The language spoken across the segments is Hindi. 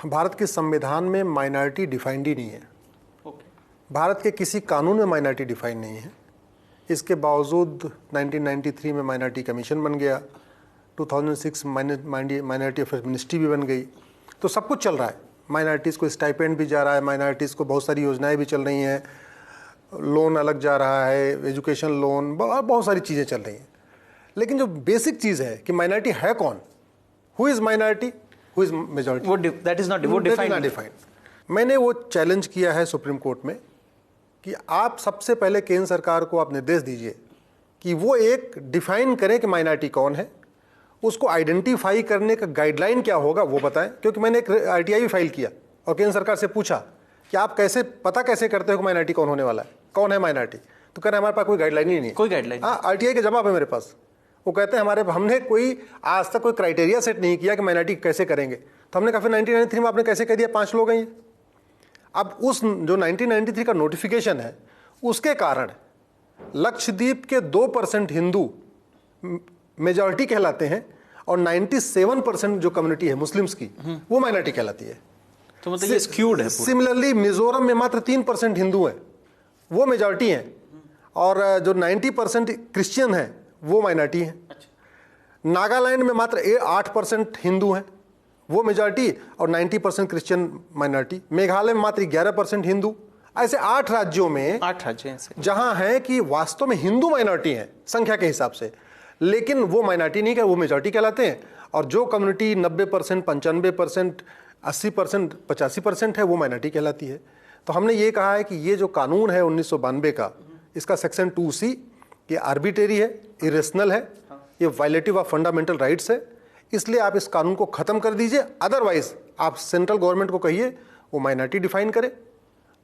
भारत के संविधान में माइनॉरिटी डिफाइंड ही नहीं है। भारत के किसी कानून में माइनॉरिटी डिफाइन नहीं है। इसके बावजूद 1993 में माइनॉरिटी कमीशन बन गया, 2006 माइनॉरिटी अफेयर्स मिनिस्ट्री भी बन गई, तो सब कुछ चल रहा है। माइनॉरिटीज़ को स्टाइपेंड भी जा रहा है, माइनॉरिटीज़ को बहुत सारी योजनाएं भी चल रही हैं, लोन अलग जा रहा है, एजुकेशन लोन, बहुत सारी चीज़ें चल रही हैं। लेकिन जो बेसिक चीज़ है कि माइनॉरिटी है कौन, who is minority, who is majority, that is not defined. मैंने वो चैलेंज किया है सुप्रीम कोर्ट में कि आप सबसे पहले केंद्र सरकार को आप निर्देश दीजिए कि वो एक डिफाइन करें कि माइनॉरिटी कौन है, उसको आइडेंटिफाई करने का गाइडलाइन क्या होगा वो बताएं। क्योंकि मैंने एक आरटीआई भी फाइल किया और केंद्र सरकार से पूछा कि आप कैसे करते हो कि माइनॉरिटी कौन होने वाला है, कौन है माइनॉरिटी, तो कह रहे हमारे पास कोई गाइडलाइन ही नहीं। कोई गाइडलाइन? हाँ, आरटीआई का जवाब है मेरे पास। वो कहते हैं हमने कोई आज तक कोई क्राइटेरिया सेट नहीं किया कि माइनॉरिटी कैसे करेंगे। तो हमने कहा फिर 1993 में आपने कैसे कह दिया 5 लोग हैं ये। अब उस जो 1993 का नोटिफिकेशन है उसके कारण लक्षद्वीप के 2% हिंदू मेजॉरिटी कहलाते हैं और 97% जो कम्युनिटी है मुस्लिम्स की वो माइनॉरिटी कहलाती है। तो मतलब ये स्क्यूड है। सिमिलरली मिजोरम में मात्र 3% हिंदू हैं, वो मेजॉरिटी हैं, और जो 90% क्रिश्चियन हैं वो माइनॉरिटी हैं। नागालैंड में मात्र 8% हिंदू हैं, वो मेजॉरिटी, और 90% क्रिश्चियन माइनॉरिटी। मेघालय में मात्र 11% हिंदू। ऐसे 8 राज्यों में 8 राज्य हैं जहां है कि वास्तव में हिंदू माइनॉरिटी है संख्या के हिसाब से, लेकिन वो माइनॉरिटी नहीं, वो मेजॉरिटी कहलाते हैं। और जो कम्युनिटी 90%, 95%, 80%, 85% है वो माइनॉरिटी कहलाती है। तो हमने ये कहा है कि ये जो कानून है 1992 का, इसका सेक्शन 2C ये आर्बिट्रेरी है, इरेशनल है, ये वायलेटिव ऑफ फंडामेंटल राइट्स है। इसलिए आप इस कानून को ख़त्म कर दीजिए। अदरवाइज आप सेंट्रल गवर्नमेंट को कहिए वो माइनॉरिटी डिफाइन करे,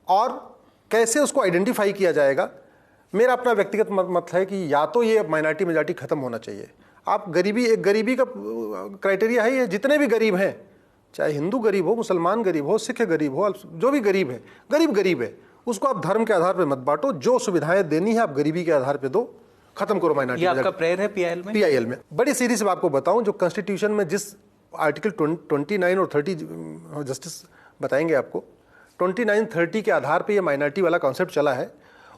और कैसे उसको आइडेंटिफाई किया जाएगा। मेरा अपना व्यक्तिगत मत है कि या तो ये माइनॉरिटी मेजॉरिटी ख़त्म होना चाहिए। आप गरीबी का क्राइटेरिया है, ये जितने भी गरीब हैं, चाहे हिंदू गरीब हो, मुसलमान गरीब हो, सिख गरीब हो, जो भी गरीब है, गरीब है, उसको आप धर्म के आधार पर मत बांटो। जो सुविधाएं देनी है आप गरीबी के आधार पर दो, खत्म करो माइनॉरिटी। ये आपका प्रेयर है पीआईएल में? बड़ी सीरीज से आपको बताऊं, जो कॉन्स्टिट्यूशन में जिस आर्टिकल 29 और 30 जस्टिस बताएंगे आपको, 29, 30 के आधार पे ये माइनॉरिटी वाला कॉन्सेप्ट चला है,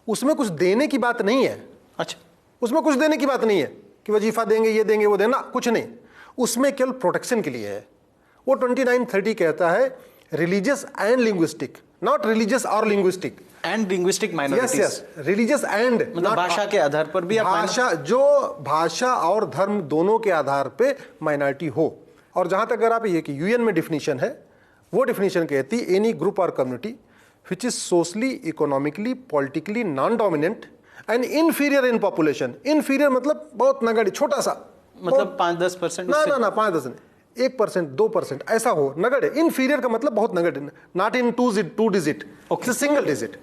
उसमें कुछ देने की बात नहीं है। अच्छा, उसमें कुछ देने की बात नहीं है कि वजीफा देंगे, ये देंगे, वो देना, कुछ नहीं। उसमें केवल प्रोटेक्शन के लिए है। वो 29, 30 कहता है religious and linguistic, not religious और linguistic, and linguistic minorities. Yes, religious and, मतलब भाषा के आधार पर भी भाषा और धर्म दोनों के आधार पे माइनॉरिटी हो। और जहां तक अगर आप ये कि यूएन में डिफिनीशन है, वो डिफिनीशन कहती है एनी ग्रुप और community which is socially, economically, politically non dominant and inferior in population. Inferior मतलब बहुत नगण्य, छोटा सा, मतलब 5-10%। ना 5-10 नहीं, 1%, 2% ऐसा हो, नगण्य। इनफीरियर का मतलब बहुत नगण्य, not in 2 digit, single digit.